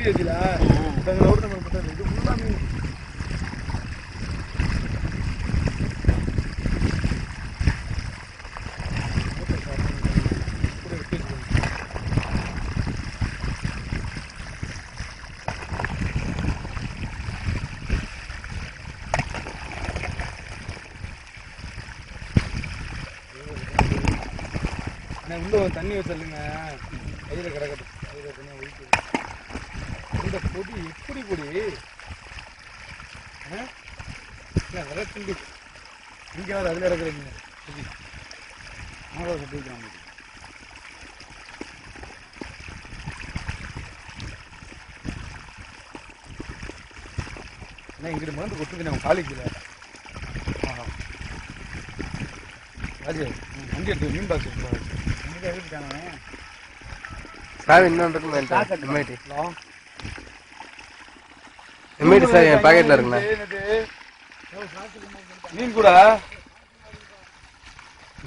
மூடி வச்சுல இது ஃபுல்லா மீன். உள்ள தண்ணி வச்சிருங்க, கையில கிடக்கட்டும். கையில தனியாக ஒழிச்சு இந்த பொடி எப்படி பொடி விரட்டுண்டு இங்கே வர அதில் இருக்கிறீங்க பொடி மாதம் கட்டி வைக்கிறாங்க. ஏன்னா இங்கிட்டு மருந்து கொட்டுக்கு நம்ம காலிக்கல. ராஜு வண்டி எடுத்து மீன் பாக்ஸ் எடுத்துட்டாங்க. சார் இன்னொன்று சார் என் பாக்கெட்ல இருக்குண்ணா மீன் கூட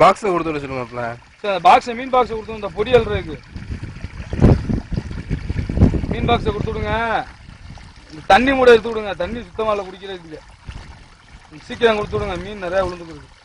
பாக்ஸ் கொடுத்து விட சொல்லுங்க. சார் பாக்ஸ் மீன் பாக்ஸ் கொடுத்து இந்த பொடி அல்றதுக்கு மீன் பாக்ஸை கொடுத்து விடுங்க. தண்ணி மூட எடுத்து விடுங்க. தண்ணி சுத்தமாக இல்லை குடிக்கிறதுக்கு. சீக்கிரம் கொடுத்து விடுங்க. மீன் நிறையா விழுந்துருக்கு.